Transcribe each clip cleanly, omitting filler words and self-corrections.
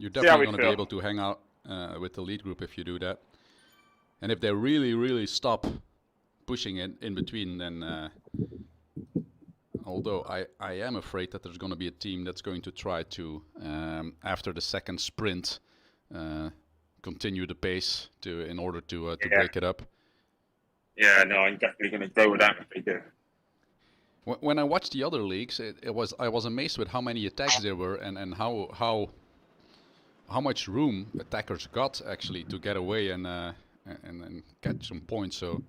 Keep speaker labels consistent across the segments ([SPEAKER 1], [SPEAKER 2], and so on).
[SPEAKER 1] You're definitely going to be able to hang out with the lead group if you do that. And if they really, really stop pushing it in between, then although I am afraid that there's going to be a team that's going to try to, after the second sprint, continue the pace in order to break it up. Yeah, no, I'm definitely going to go with that if they do. When I watched the other leagues, I was amazed with how many attacks there were and how much room attackers got actually to get away and catch some points. So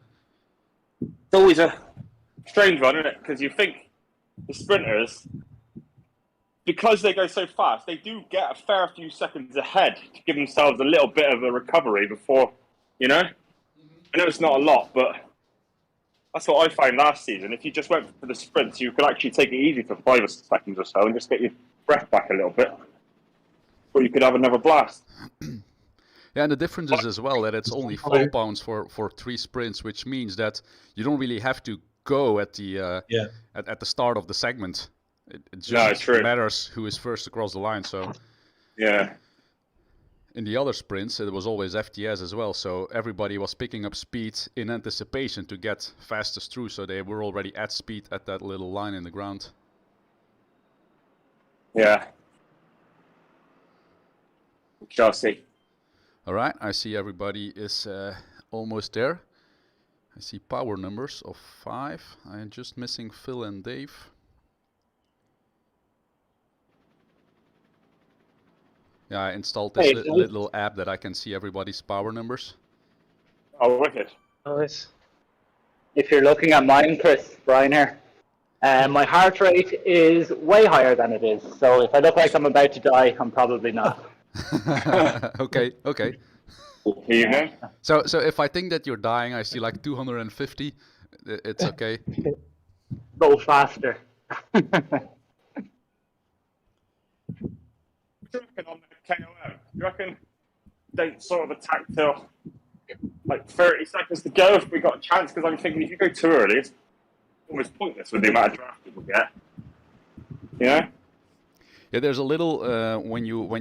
[SPEAKER 2] it's always a strange one, isn't it? Because you think the sprinters, because they go so fast, they do get a fair few seconds ahead to give themselves a little bit of a recovery before, you know? I know it's not a lot, but that's what I found last season. If you just went for the sprints, you could actually take it easy for 5 seconds or so and just get your breath back a little bit. Or you could have another blast.
[SPEAKER 1] Yeah, and the difference is as well that it's only 4 pounds for 3 sprints, which means that you don't really have to go at the at the start of the segment. It just matters who is first across the line. So
[SPEAKER 2] yeah.
[SPEAKER 1] In the other sprints, it was always FTS as well, so everybody was picking up speed in anticipation to get fastest through, so they were already at speed at that little line in the ground.
[SPEAKER 2] Yeah. We shall see.
[SPEAKER 1] All right, I see everybody is almost there. I see power numbers of 5. I'm just missing Phil and Dave. Yeah, I installed this little app that I can see everybody's power numbers.
[SPEAKER 2] Oh, wicked.
[SPEAKER 3] Nice. If you're looking at mine, Chris, Brian here, my heart rate is way higher than it is. So if I look like I'm about to die, I'm probably not.
[SPEAKER 1] Okay.
[SPEAKER 2] Evening.
[SPEAKER 1] So if I think that you're dying, I see like 250. It's okay.
[SPEAKER 3] Go faster.
[SPEAKER 2] What do you reckon on the KOM? You reckon they sort of attack till like 30 seconds to go if we got a chance? Because I'm thinking if you go too early, it's almost pointless with the amount of draft people get. You know?
[SPEAKER 1] Yeah, there's a little when you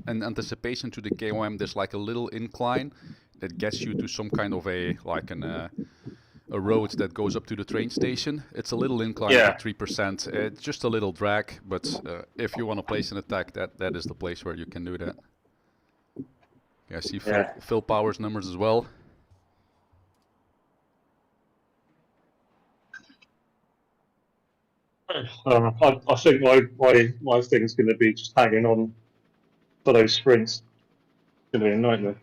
[SPEAKER 1] in anticipation to the KOM, there's like a little incline that gets you to some kind of a road that goes up to the train station. It's a little incline at 3%. It's just a little drag, but if you want to place an attack, that is the place where you can do that. Yeah, I see Phil Power's numbers as well.
[SPEAKER 4] I think my thing's going to be just hanging on for those sprints. It's going to be a nightmare.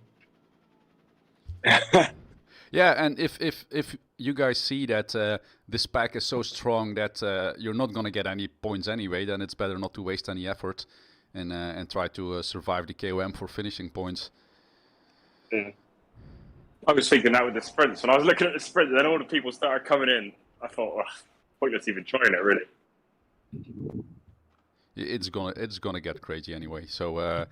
[SPEAKER 1] Yeah, and if you guys see that this pack is so strong that you're not going to get any points anyway, then it's better not to waste any effort and try to survive the KOM for finishing points.
[SPEAKER 2] I was thinking that with the sprints. When I was looking at the sprint, then all the people started coming in. I thought, well, pointless even trying it, really.
[SPEAKER 1] It's gonna get crazy anyway. So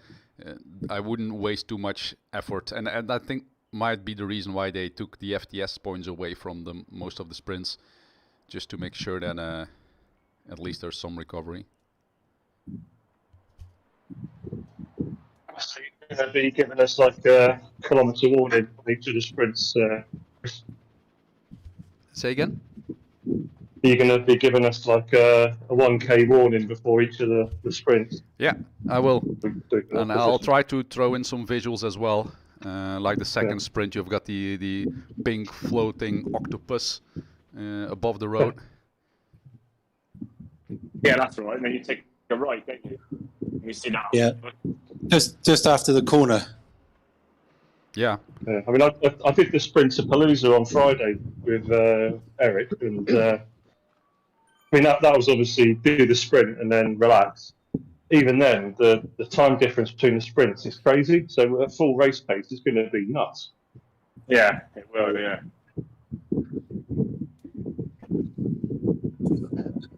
[SPEAKER 1] I wouldn't waste too much effort, and I think might be the reason why they took the FTS points away from most of the sprints, just to make sure that at least there's some recovery.
[SPEAKER 4] They'll be giving us like a kilometre warning on each of the sprints.
[SPEAKER 1] Say again?
[SPEAKER 4] You're going to be giving us like a 1K warning before each of the sprints.
[SPEAKER 1] Yeah, I will. And I'll try to throw in some visuals as well. Like the second sprint, you've got the pink floating octopus above the road.
[SPEAKER 2] Yeah, that's right. And then you take a right, don't you? You see that?
[SPEAKER 5] Yeah. Just after the corner.
[SPEAKER 1] Yeah.
[SPEAKER 4] I mean, I did the sprint to Palooza on Friday with Eric, and I mean that was obviously do the sprint and then relax. Even then, the time difference between the sprints is crazy. So at full race pace, it's going to be nuts.
[SPEAKER 2] Yeah, it will. Yeah.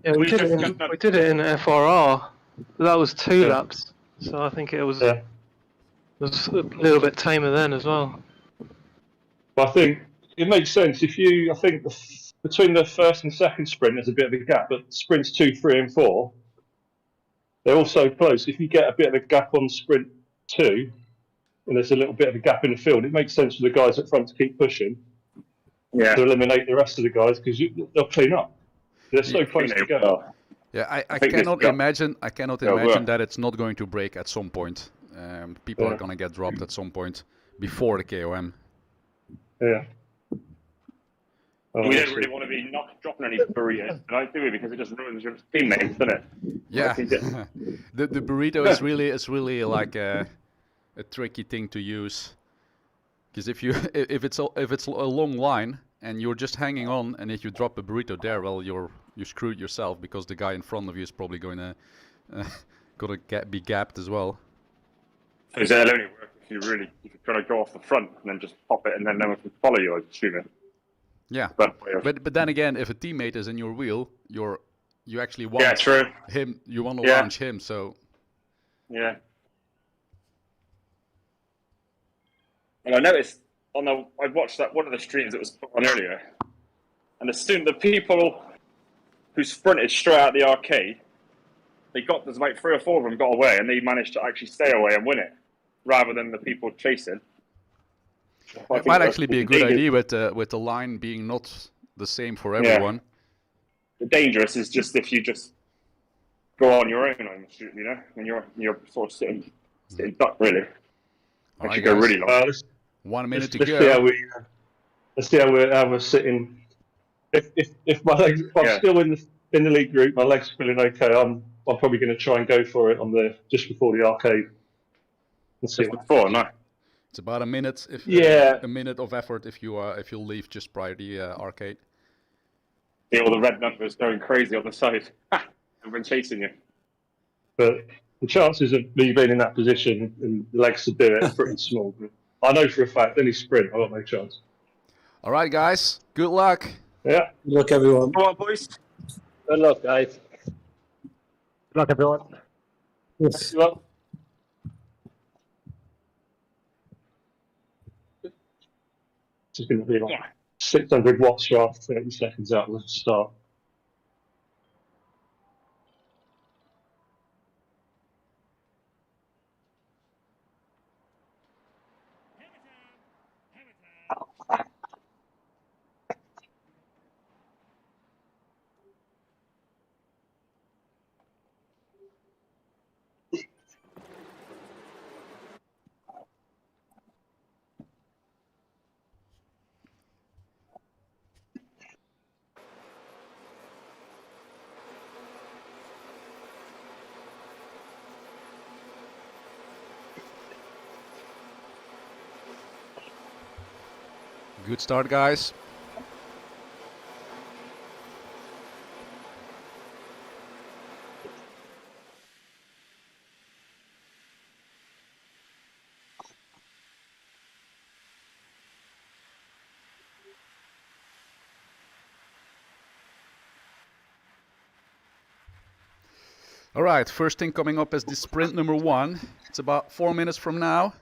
[SPEAKER 6] Yeah, we did it in FRR. That was 2 laps, so I think it was a little bit tamer then as well.
[SPEAKER 4] But I think it makes sense if I think between the first and second sprint there's a bit of a gap, but sprints 2, 3, and 4, they're all so close. If you get a bit of a gap on sprint 2, and there's a little bit of a gap in the field, it makes sense for the guys up front to keep pushing to eliminate the rest of the guys because they'll clean up. They're so close together.
[SPEAKER 1] Yeah, I cannot imagine. I cannot imagine that it's not going to break at some point. People are going to get dropped at some point before the KOM.
[SPEAKER 4] Yeah.
[SPEAKER 2] We don't really want to be not dropping any burritos tonight, do we? Because it just ruins your teammates, doesn't it?
[SPEAKER 1] Yeah. the burrito is really like a tricky thing to use. Because if it's a long line and you're just hanging on, and if you drop a burrito there, well, you screwed yourself because the guy in front of you is probably going to be gapped as well.
[SPEAKER 2] So it'll only work if you're trying to go off the front and then just pop it, and then no one can follow you, I'm assuming.
[SPEAKER 1] Yeah, but then again, if a teammate is in your wheel, you actually want him. You want to launch him, so.
[SPEAKER 2] Yeah. And I noticed I watched that one of the streams that was put on earlier, and the people who sprinted straight out the arcade, there's about 3 or 4 of them got away, and they managed to actually stay away and win it, rather than the people chasing.
[SPEAKER 1] It might actually be a good idea with the line being not the same for everyone.
[SPEAKER 2] Yeah. The dangerous is just if you just go on your own, you know, when you're sort of sitting duck, really.
[SPEAKER 1] All right,
[SPEAKER 2] go really long.
[SPEAKER 1] 1 minute to
[SPEAKER 4] let's
[SPEAKER 1] go.
[SPEAKER 4] Let's see how we're sitting. If my legs, if I'm still in the league group, my legs are feeling okay. I'm probably going to try and go for it just before the arcade. Let's see.
[SPEAKER 2] Before, no.
[SPEAKER 1] It's about a minute. A minute of effort if you leave just prior to the arcade.
[SPEAKER 2] Yeah, all the red numbers going crazy on the side. Everyone chasing you.
[SPEAKER 4] But the chances of me being in that position and the legs to do it are pretty small. But I know for a fact any sprint, I've got no chance.
[SPEAKER 1] All right, guys. Good luck.
[SPEAKER 4] Yeah.
[SPEAKER 5] Good luck, everyone.
[SPEAKER 2] Come on, boys.
[SPEAKER 3] Good luck, guys.
[SPEAKER 6] Good luck, everyone.
[SPEAKER 5] Yes.
[SPEAKER 4] Well, it's going to be like 600 watts for after 30 seconds out of the start.
[SPEAKER 1] Good start, guys. All right, first thing coming up is the sprint number 1. It's about 4 minutes from now.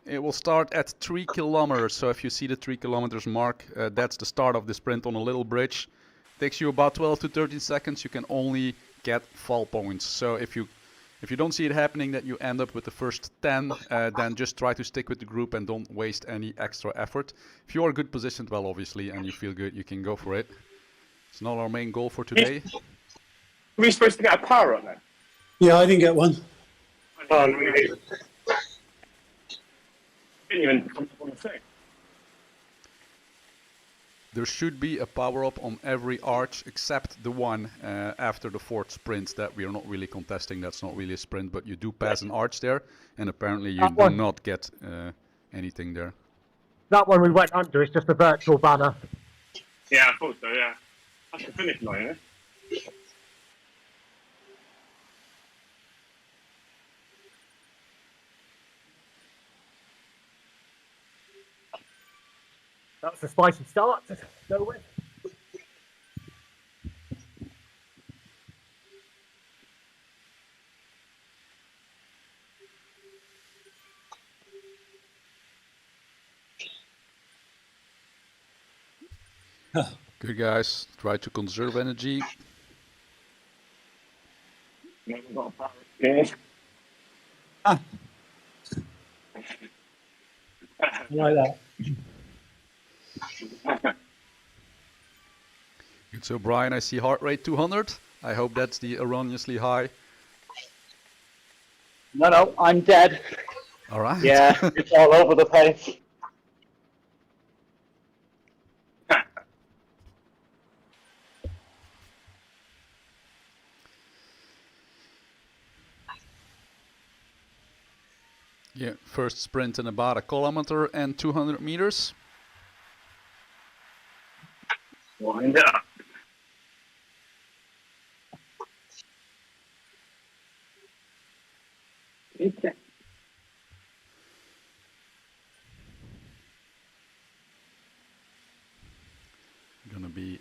[SPEAKER 1] It will start at 3 kilometers. So if you see the 3 kilometers mark, that's the start of the sprint on a little bridge. Takes you about 12 to 13 seconds. You can only get fall points. So if you don't see it happening that you end up with the first 10, then just try to stick with the group and don't waste any extra effort. If you are good positioned, well, obviously, and you feel good, you can go for it. It's not our main goal for today.
[SPEAKER 2] Are we supposed to get a power up then?
[SPEAKER 5] Yeah, I didn't get one.
[SPEAKER 2] Didn't even come up on the thing.
[SPEAKER 1] There should be a power-up on every arch except the one after the 4th sprint that we are not really contesting. That's not really a sprint, but you do pass an arch there, and apparently you do not get anything there.
[SPEAKER 7] That one we went under is just a virtual banner.
[SPEAKER 2] Yeah, I thought so, yeah. That's the finish line, eh?
[SPEAKER 7] That's a spicy start. No win.
[SPEAKER 1] Good, guys. Try to conserve energy.
[SPEAKER 2] No, we've got a power. Yeah.
[SPEAKER 5] I like that.
[SPEAKER 1] Good. So Brian, I see heart rate 200. I hope that's the erroneously high.
[SPEAKER 3] No, I'm dead.
[SPEAKER 1] All right.
[SPEAKER 3] Yeah, it's all over the place.
[SPEAKER 1] Yeah, first sprint in about 1 kilometer and 200 meters.
[SPEAKER 2] Wind up. Okay.
[SPEAKER 1] Gonna be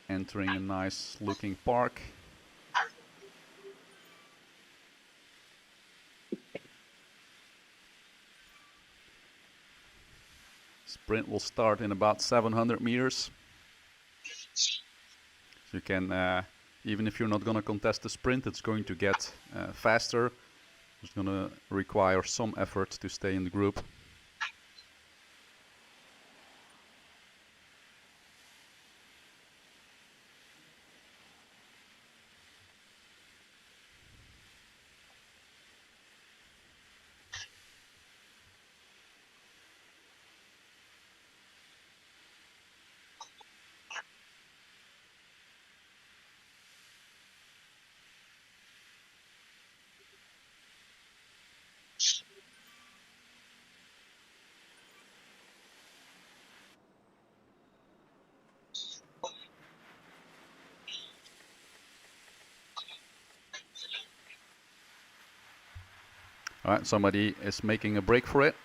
[SPEAKER 1] entering a nice looking park. Sprint will start in about 700 meters. So you can, even if you're not gonna contest the sprint, it's going to get faster. It's gonna require some effort to stay in the group. All right, somebody is making a break for it.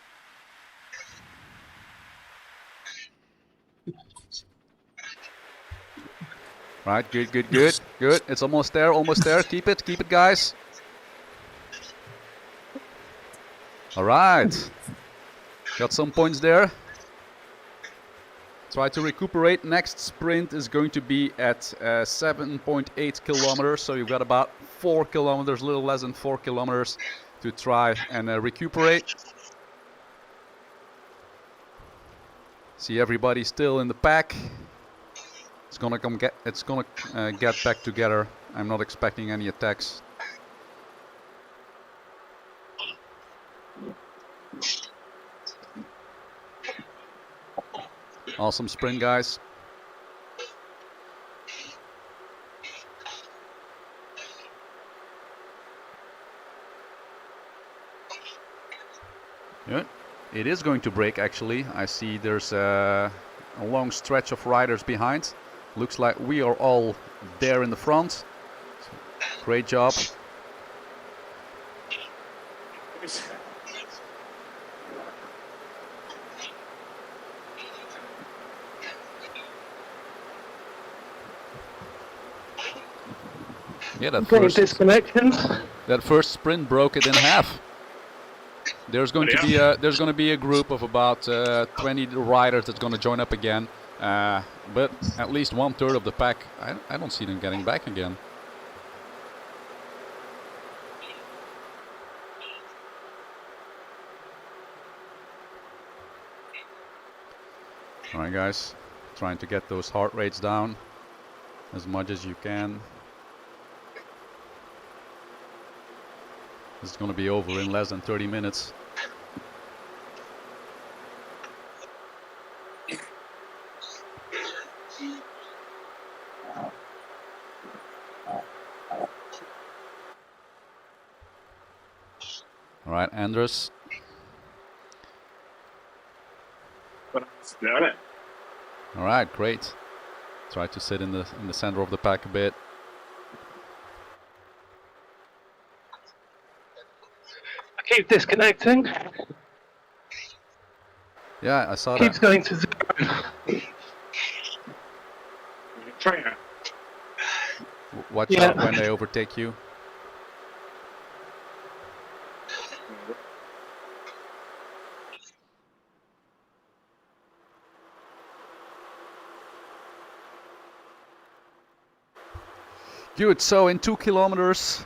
[SPEAKER 1] Right, good, good, good, good. It's almost there, almost there. Keep it, guys. All right, got some points there. Try to recuperate. Next sprint is going to be at 7.8 kilometers, so you've got about 4 kilometers, a little less than 4 kilometers to try and recuperate. See everybody still in the pack. It's gonna get back together. I'm not expecting any attacks. Awesome sprint, guys. Good. It is going to break, actually. I see there's a long stretch of riders behind. Looks like we are all there in the front. Great job. Yeah, that first sprint broke it in half. There's going to be a group of about 20 riders that's going to join up again, but at least 1/3 of the pack, I don't see them getting back again. All right, guys, trying to get those heart rates down as much as you can. This is going to be over in less than 30 minutes. All right, Andres. All right, great. Try to sit in the center of the pack a bit.
[SPEAKER 6] Keep disconnecting.
[SPEAKER 1] Yeah, I saw
[SPEAKER 6] Keeps
[SPEAKER 1] that.
[SPEAKER 6] going to 0.
[SPEAKER 1] Watch out when they overtake you. Good, so in 2 kilometers,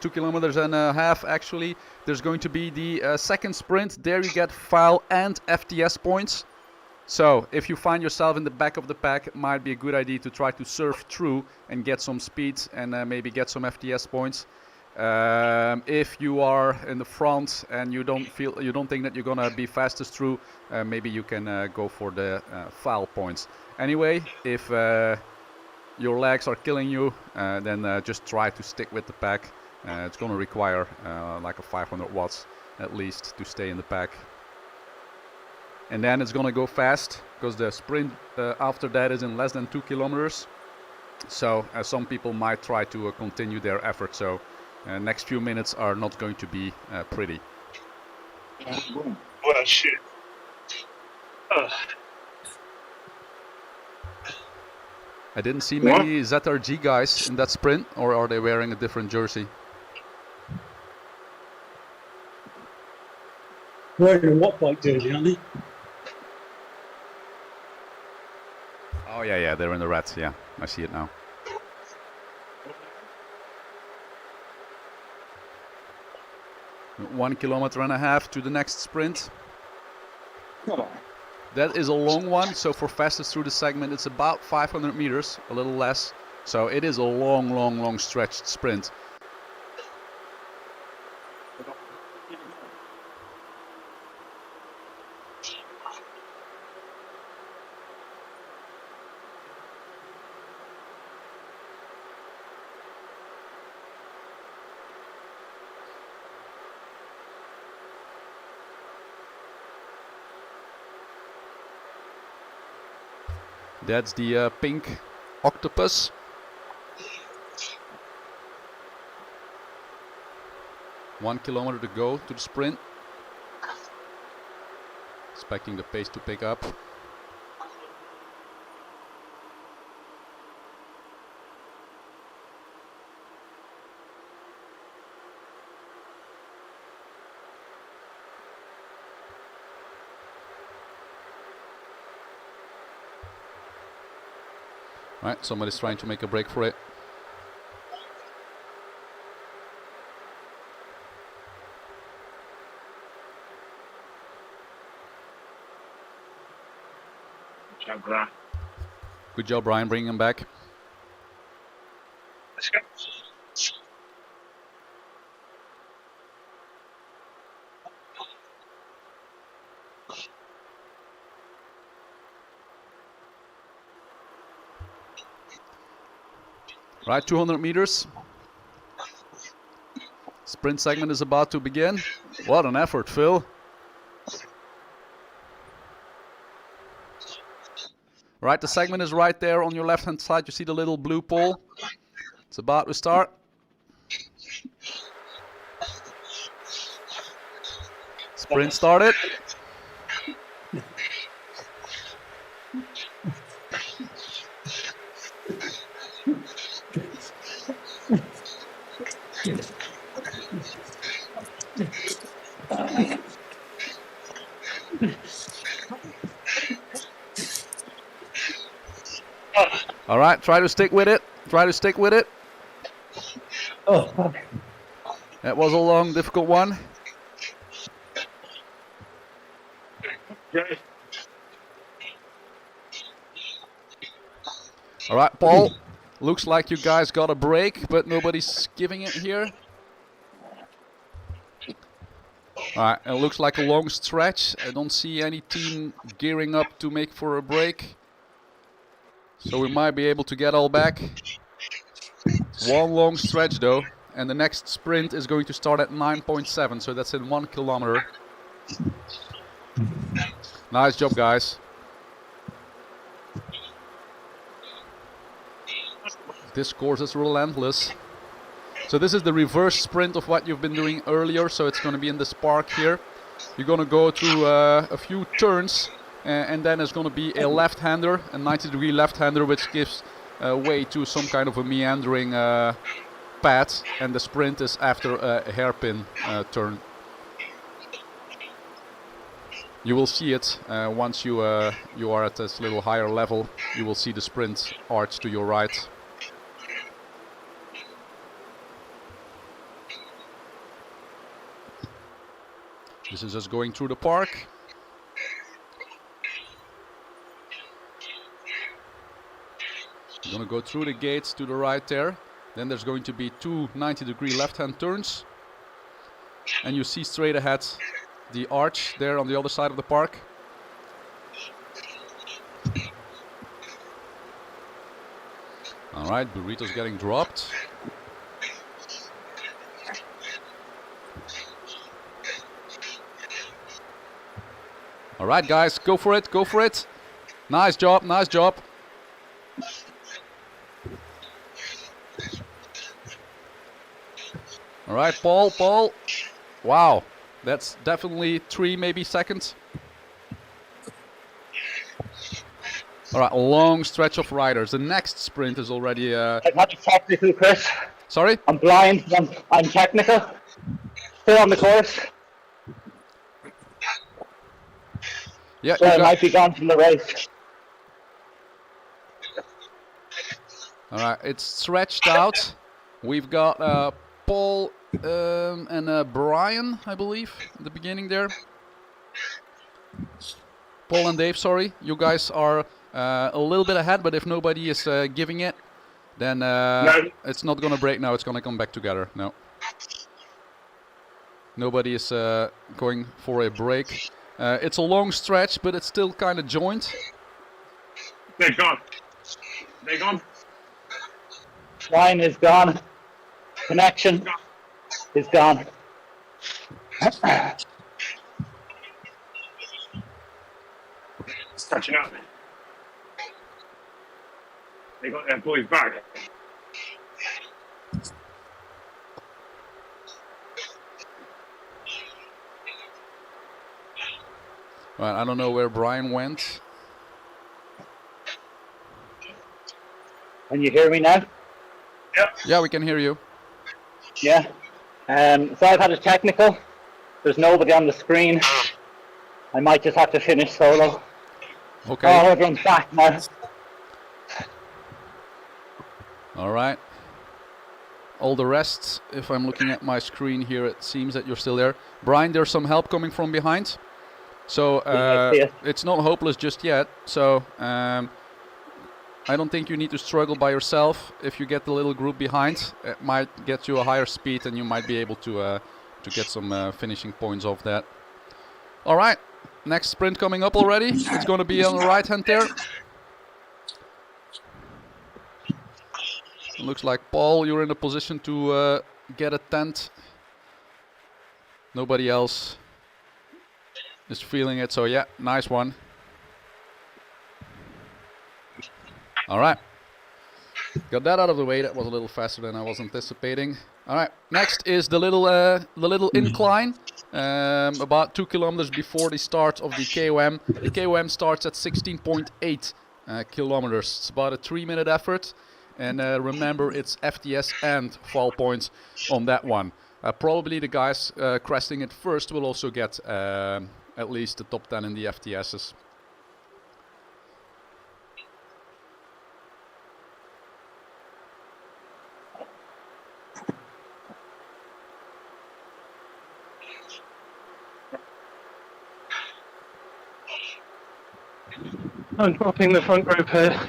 [SPEAKER 1] 2 kilometers and a half actually, there's going to be the second sprint. There you get file and FTS points. So if you find yourself in the back of the pack, it might be a good idea to try to surf through and get some speed and maybe get some FTS points. If you are in the front and you don't think that you're gonna be fastest through, maybe you can go for the foul points. Anyway, if your legs are killing you, then just try to stick with the pack. It's gonna require like a 500 watts at least to stay in the pack. And then it's gonna go fast because the sprint after that is in less than 2 kilometers. So some people might try to continue their effort. So next few minutes are not going to be pretty.
[SPEAKER 4] Well, shit.
[SPEAKER 1] I didn't see many ZRG guys in that sprint, or are they wearing a different jersey?
[SPEAKER 5] Wearing a what bike jersey, aren't they?
[SPEAKER 1] Oh yeah, they're in the red. Yeah, I see it now. One kilometer and a half to the next sprint. That is a long one, so for fastest through the segment it's about 500 meters, a little less. So it is a long stretched sprint. That's the pink octopus. One kilometer to go to the sprint. Expecting the pace to pick up. Right, somebody's trying to make a break for it. Good job, Brian, bringing him back.
[SPEAKER 4] Let's go.
[SPEAKER 1] Right, 200 meters. Sprint segment is about to begin. What an effort, Phil. Right, the segment is right there on your left-hand side. You see the little blue pole. It's about to start. Sprint started. All right, try to stick with it. Try to stick with it.
[SPEAKER 5] Oh,
[SPEAKER 1] That was a long, difficult one. All right, Paul. Looks like you guys got a break, but nobody's giving it here. All right, it looks like a long stretch. I don't see any team gearing up to make for a break. So we might be able to get all back. One long stretch though, and the next sprint is going to start at 9.7, so that's in 1 kilometer. Nice job, guys. This course is relentless. So this is the reverse sprint of what you've been doing earlier, so it's going to be in this park here. You're going to go through a few turns, and then there's going to be a left-hander, a 90-degree left-hander, which gives way to some kind of a meandering path, and the sprint is after a hairpin turn. You will see it once you are at this little higher level. You will see the sprint arch to your right. This is us going through the park. We're gonna go through the gates to the right there. Then there's going to be two 90-degree left-hand turns. And you see straight ahead the arch there on the other side of the park. Alright, Burrito's getting dropped. Alright guys, go for it, go for it. Nice job, nice job. Alright, Paul. Wow, that's definitely 3 maybe seconds. Alright, a long stretch of riders. The next sprint is already...
[SPEAKER 3] I'm not technical, Chris.
[SPEAKER 1] Sorry?
[SPEAKER 3] I'm blind. I'm technical. Still on the course.
[SPEAKER 1] Yeah,
[SPEAKER 3] So I might be gone from the race.
[SPEAKER 1] Alright, it's stretched out. We've got Paul and Brian, I believe, at the beginning there. Paul and Dave, sorry. You guys are a little bit ahead, but if nobody is giving it, then it's not going to break now. It's going to come back together. No. Nobody is going for a break. It's a long stretch, but it's still kind of joined.
[SPEAKER 2] They're gone. They're gone.
[SPEAKER 3] Line is gone. Connection is gone.
[SPEAKER 2] It's catching up. They got their boys back.
[SPEAKER 1] Right, I don't know where Brian went.
[SPEAKER 3] Can you hear me now?
[SPEAKER 2] Yep.
[SPEAKER 1] Yeah, we can hear you.
[SPEAKER 3] Yeah. So I've had a technical. There's nobody on the screen. I might just have to finish solo.
[SPEAKER 1] Okay.
[SPEAKER 3] Oh, everyone's back now.
[SPEAKER 1] Alright. All the rest, if I'm looking at my screen here, it seems that you're still there. Brian, there's some help coming from behind. So it's not hopeless just yet. So I don't think you need to struggle by yourself. If you get the little group behind, it might get you a higher speed and you might be able to get some finishing points off that. Alright, next sprint coming up already. It's going to be on the right hand there. Looks like Paul, you're in a position to get a tent. Nobody else is feeling it, so yeah, nice one. Alright, got that out of the way. That was a little faster than I was anticipating. Alright, next is the little incline, about 2 kilometers before the start of the KOM. The KOM starts at 16.8 kilometers. It's about a 3-minute effort. And remember, it's FTS and fall points on that one. Probably the guys cresting it first will also get at least the top 10 in the FTSs.
[SPEAKER 6] I'm dropping the front group here.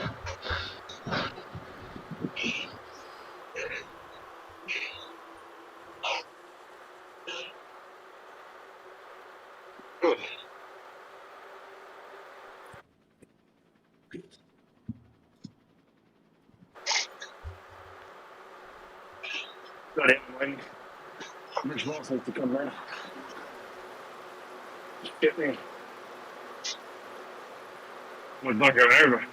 [SPEAKER 2] Got it. Which wants to come there? Get me. Was not going over.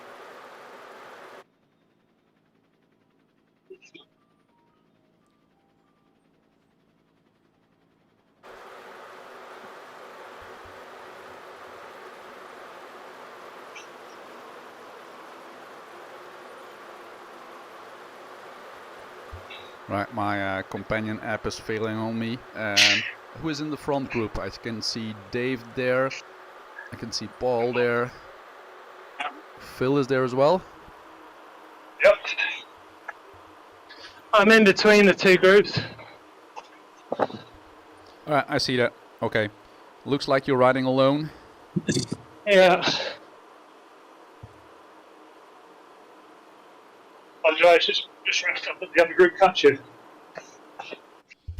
[SPEAKER 1] Right, my companion app is failing on me. Who is in the front group? I can see Dave there. I can see Paul there. Phil is there as well.
[SPEAKER 2] Yep.
[SPEAKER 6] I'm in between the two groups.
[SPEAKER 1] Alright, I see that. Okay. Looks like you're riding alone.
[SPEAKER 6] Yeah.
[SPEAKER 4] Andreas, just wrapped up. Let the other group catch you.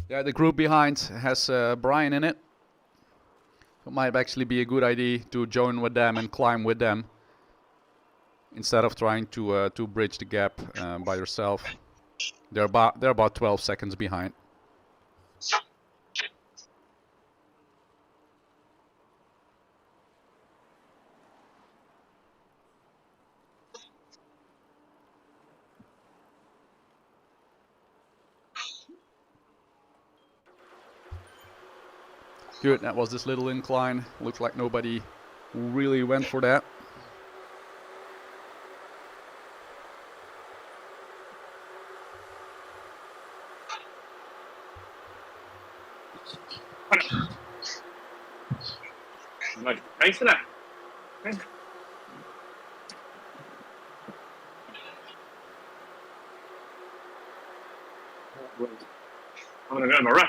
[SPEAKER 1] Yeah, the group behind has Brian in it. It might actually be a good idea to join with them and climb with them instead of trying to bridge the gap by yourself. They're about 12 seconds behind. Good, that was this little incline. Looks like nobody really went for that.
[SPEAKER 2] Thanks for that. I'm gonna go to my run.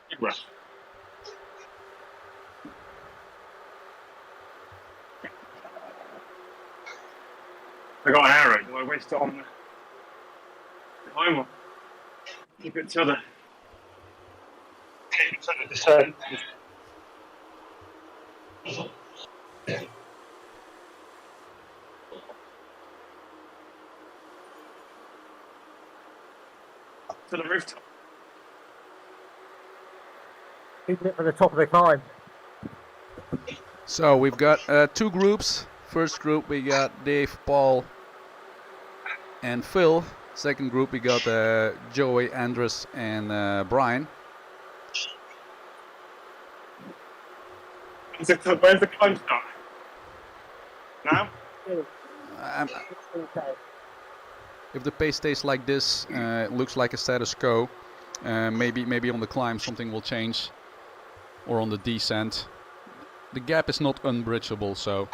[SPEAKER 2] Big rush. I got an arrow. Do I waste it on the time or keep it to the
[SPEAKER 4] Descent.
[SPEAKER 2] rooftop?
[SPEAKER 7] Keeping it for the top of the climb.
[SPEAKER 1] So we've got two groups. First group we got Dave, Paul, and Phil. Second group we got Joey, Andres, and Brian.
[SPEAKER 2] Where's the climb start? Now?
[SPEAKER 1] If the pace stays like this, it looks like a status quo. Maybe on the climb something will change, or on the descent. The gap is not unbridgeable, so.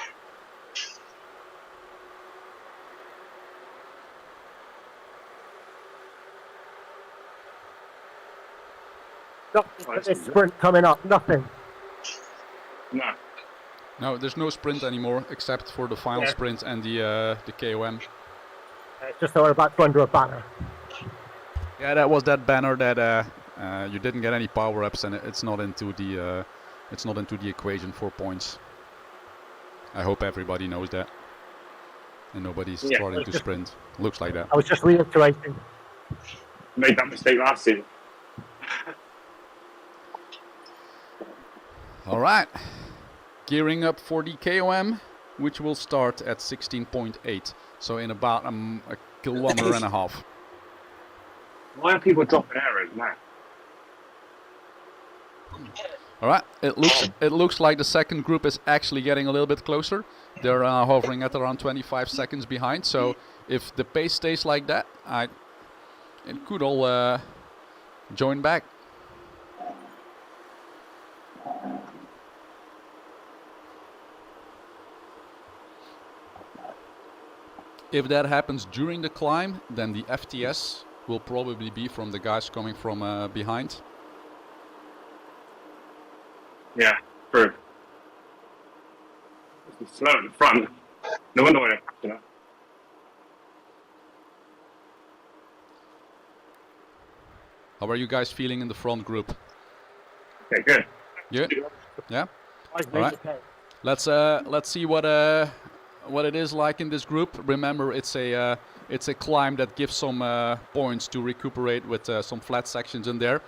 [SPEAKER 7] Nothing for this sprint coming up, nothing.
[SPEAKER 2] No.
[SPEAKER 1] No, there's no sprint anymore except for the final sprint and the KOM.
[SPEAKER 7] It's just that we're about to under a banner.
[SPEAKER 1] Yeah, that was that banner that you didn't get any power-ups, and it's not into the equation for points. I hope everybody knows that, and nobody's starting to sprint. Looks like that.
[SPEAKER 7] I was just reiterating.
[SPEAKER 2] Made that mistake last season.
[SPEAKER 1] All right, gearing up for the KOM, which will start at 16.8, so in about a kilometer and a half.
[SPEAKER 2] Why are people dropping arrows now?
[SPEAKER 1] All right, it looks like the second group is actually getting a little bit closer. They're hovering at around 25 seconds behind. So if the pace stays like that, it could all join back. If that happens during the climb, then the FTS will probably be from the guys coming from behind.
[SPEAKER 2] Yeah, true. It's slow in the front. No wonder why they're catching up.
[SPEAKER 1] How are you guys feeling in the front group?
[SPEAKER 2] Okay, good.
[SPEAKER 1] Yeah, yeah. All right. Let's see what it is like in this group. Remember, it's a climb that gives some points to recuperate with some flat sections in there.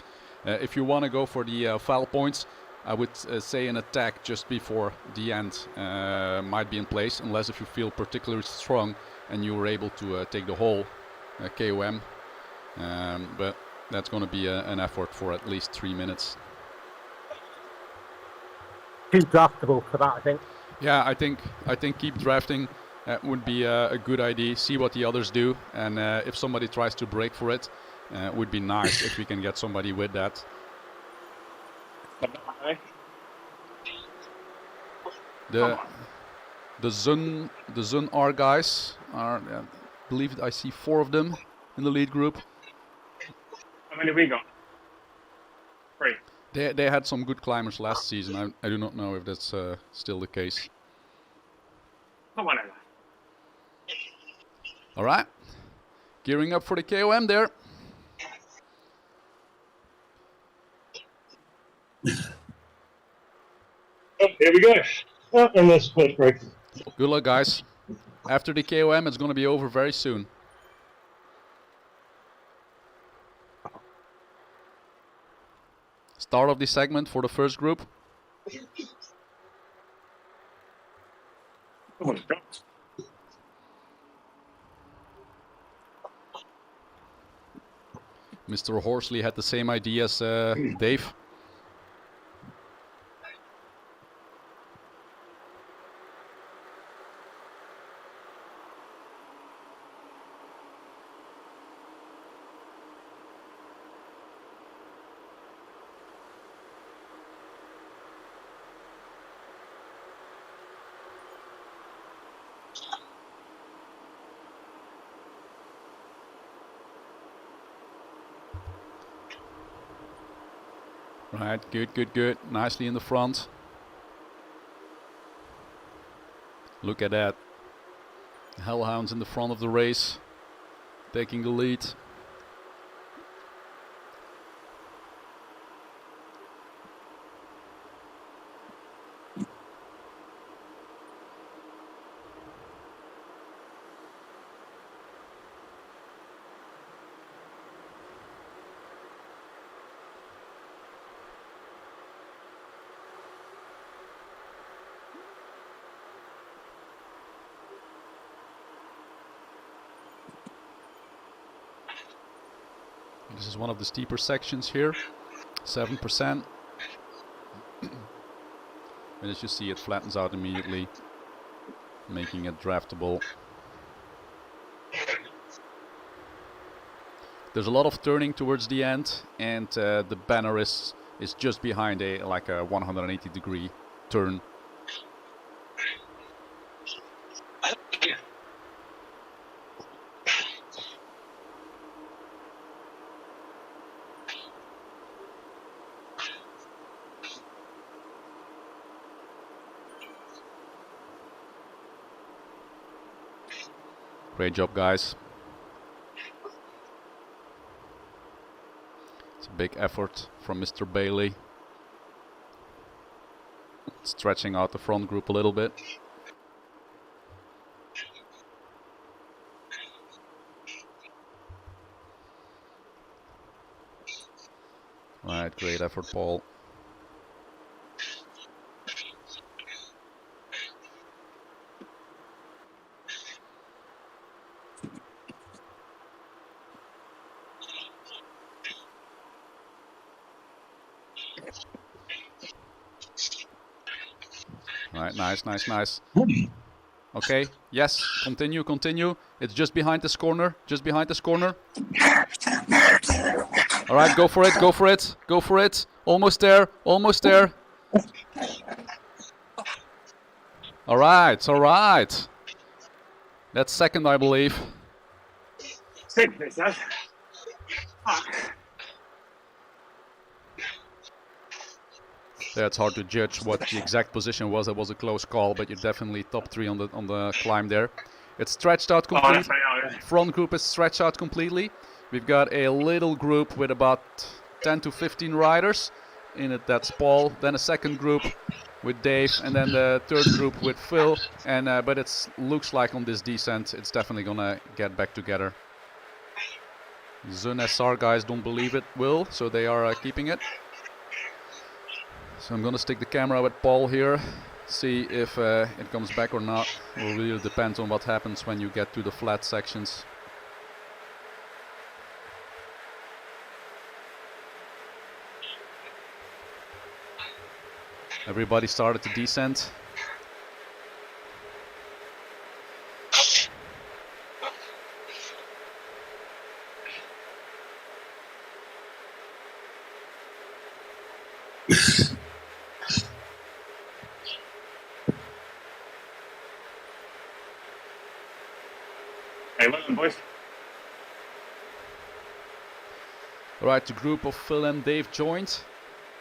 [SPEAKER 1] If you want to go for the foul points, I would say an attack just before the end might be in place, unless if you feel particularly strong and you were able to take the whole KOM. But that's going to be an effort for at least 3 minutes.
[SPEAKER 7] Too draftable for that, I think.
[SPEAKER 1] Yeah, I think keep drafting would be a good idea. See what the others do, and if somebody tries to break for it, would be nice if we can get somebody with that. The Zun R guys are believe I see 4 of them in the lead group.
[SPEAKER 2] How many we got? 3.
[SPEAKER 1] They had some good climbers last season. I do not know if that's still the case.
[SPEAKER 2] Come on, Ella.
[SPEAKER 1] All right, gearing up for the KOM there.
[SPEAKER 4] Oh, here we go. Oh, and that's split break.
[SPEAKER 1] Good luck, guys. After the KOM, it's going to be over very soon. Start of the segment for the first group.
[SPEAKER 2] Oh, it's dropped.
[SPEAKER 1] Mr. Horsley had the same idea as Dave. Right, good, good, good. Nicely in the front. Look at that. Hellhounds in the front of the race, taking the lead. This is one of the steeper sections here, 7%. And as you see, it flattens out immediately, making it draftable. There's a lot of turning towards the end, and the banner is just behind a 180-degree turn. Great job, guys. It's a big effort from Mr. Bailey. Stretching out the front group a little bit. Right, great effort, Paul. Right, nice, nice, nice. Okay, yes, continue, continue. It's just behind this corner, just behind this corner. All right, go for it, go for it, go for it. Almost there, almost there. All right, all right. That's second, I believe.
[SPEAKER 2] Sickness, huh?
[SPEAKER 1] Yeah, it's hard to judge what the exact position was. It was a close call, but you're definitely top 3 on the climb there. It's stretched out completely. Front group is stretched out completely. We've got a little group with about 10 to 15 riders in it. That's Paul. Then a second group with Dave, and then the third group with Phil. And but it looks like on this descent, it's definitely gonna get back together. Zun SR guys don't believe it will, so they are keeping it. So I'm gonna stick the camera with Paul here, see if it comes back or not. It will really depend on what happens when you get to the flat sections. Everybody started to descend.
[SPEAKER 2] Okay, well done, boys.
[SPEAKER 1] All right, the group of Phil and Dave joined.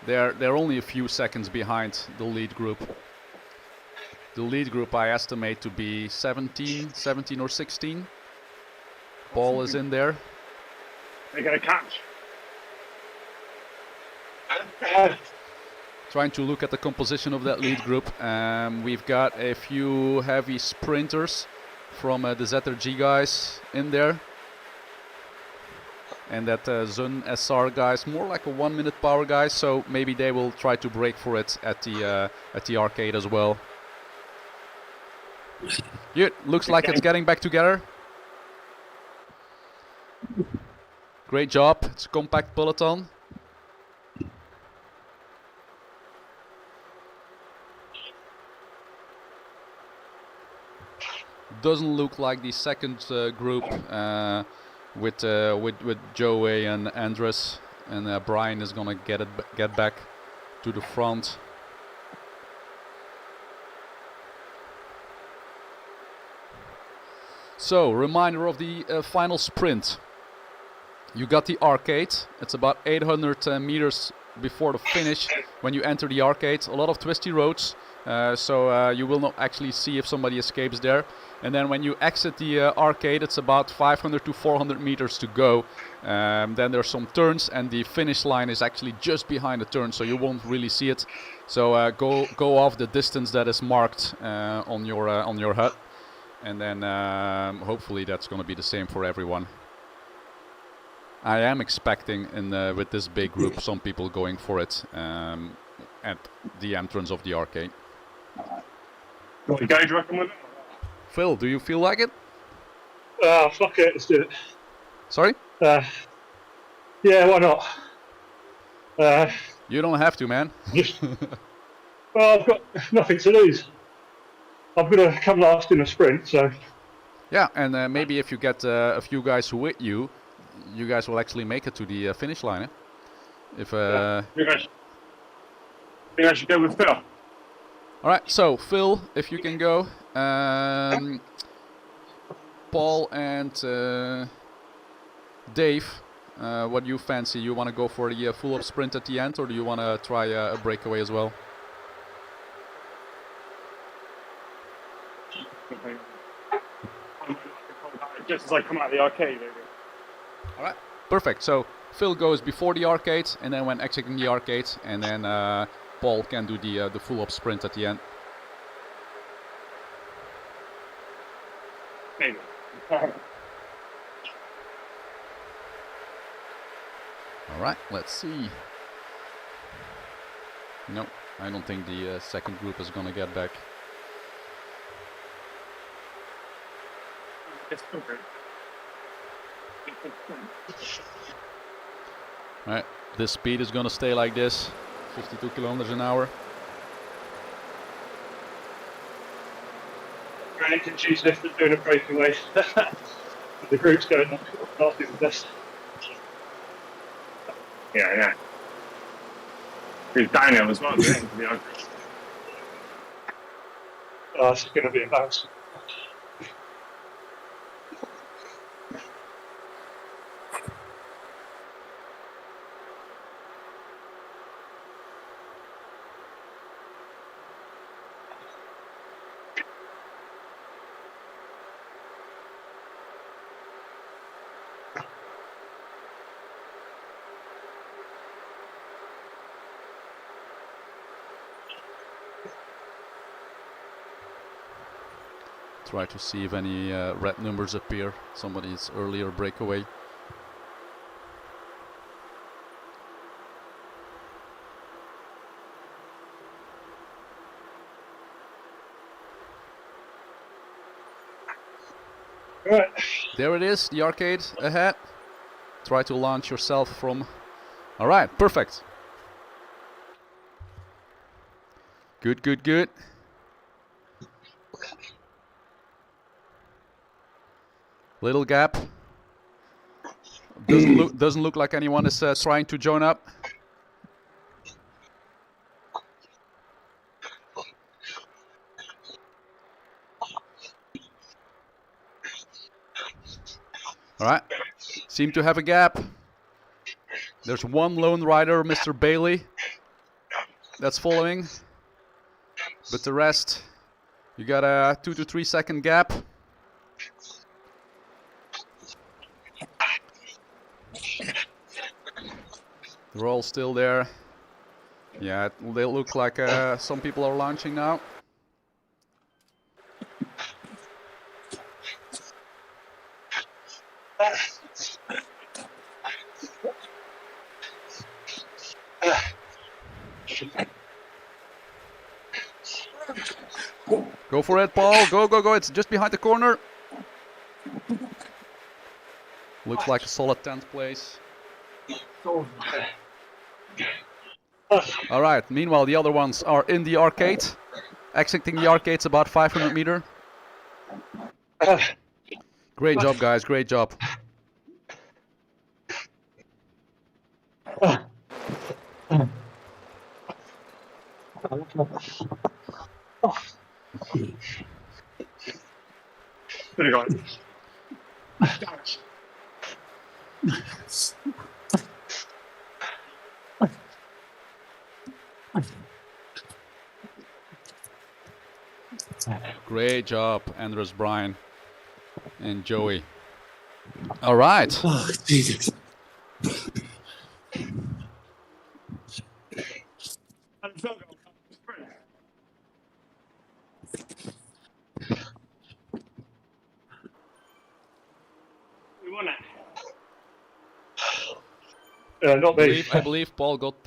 [SPEAKER 1] They're only a few seconds behind the lead group. The lead group I estimate to be 17 or 16. Paul is in there.
[SPEAKER 2] They're going to catch.
[SPEAKER 1] Trying to look at the composition of that lead group. We've got a few heavy sprinters from the ZRG guys in there. And that Zun SR guys, more like a 1 minute power guys, so maybe they will try to break for it at the arcade as well. Yeah, looks like it's getting back together. Great job, it's a compact peloton. Doesn't look like the second group with Joey and Andres, and Brian is gonna get back to the front. So, reminder of the final sprint. You got the arcade. It's about 800 meters before the finish when you enter the arcade. A lot of twisty roads, so you will not actually see if somebody escapes there. And then when you exit the arcade, it's about 500 to 400 meters to go. Then there's some turns, and the finish line is actually just behind the turn, so you won't really see it. So go off the distance that is marked on your HUD, and then hopefully that's going to be the same for everyone. I am expecting with this big group some people going for it at the entrance of the arcade.
[SPEAKER 2] What you guys reckon with it?
[SPEAKER 1] Phil, do you feel like it?
[SPEAKER 4] Fuck it, let's do it.
[SPEAKER 1] Sorry?
[SPEAKER 4] Yeah, why not?
[SPEAKER 1] You don't have to, man.
[SPEAKER 4] Well, I've got nothing to lose. I'm going to come last in a sprint, so...
[SPEAKER 1] Yeah, and maybe if you get a few guys with you, you guys will actually make it to the finish line, eh? If
[SPEAKER 2] think I should go with Phil.
[SPEAKER 1] All right, so Phil, if you can go. Paul and Dave, what do you fancy? You want to go for the full-up sprint at the end, or do you want to try a breakaway as well?
[SPEAKER 2] Just as I come out of the arcade, maybe.
[SPEAKER 1] All right, perfect. So Phil goes before the arcade, and then when exiting the arcade, and then Paul can do the full-up sprint at the end.
[SPEAKER 2] Maybe.
[SPEAKER 1] All right, let's see. No, I don't think the second group is going to get back.
[SPEAKER 2] It's okay.
[SPEAKER 1] All right, this speed is going to stay like this, 52 kilometers an hour.
[SPEAKER 4] Granny can choose if they're doing a breakaway. The group's going not do the best.
[SPEAKER 2] Yeah. He's downhill as well, isn't he, to be honest?
[SPEAKER 4] Oh, it's going to be embarrassing.
[SPEAKER 1] Try to see if any red numbers appear. Somebody's earlier breakaway.
[SPEAKER 4] Right.
[SPEAKER 1] There it is, the arcade ahead. Try to launch yourself from... All right, perfect. Good. Little gap. Doesn't look like anyone is trying to join up. All right. Seem to have a gap. There's one lone rider, Mr. Bailey, that's following. But the rest, you got a 2 to 3 second gap. They're all still there. Yeah, they look like some people are launching now. Go for it, Paul. Go, go, go. It's just behind the corner. Looks like a solid 10th place. All right. Meanwhile, the other ones are in the arcade. Exiting the arcade's about 500 meter. Great job, guys. Great job.
[SPEAKER 2] Pretty good.
[SPEAKER 1] Great job, Andres, Brian, and Joey. All right.
[SPEAKER 5] Oh, Jesus.
[SPEAKER 2] We won it.
[SPEAKER 4] Not me.
[SPEAKER 1] I believe Paul got 10.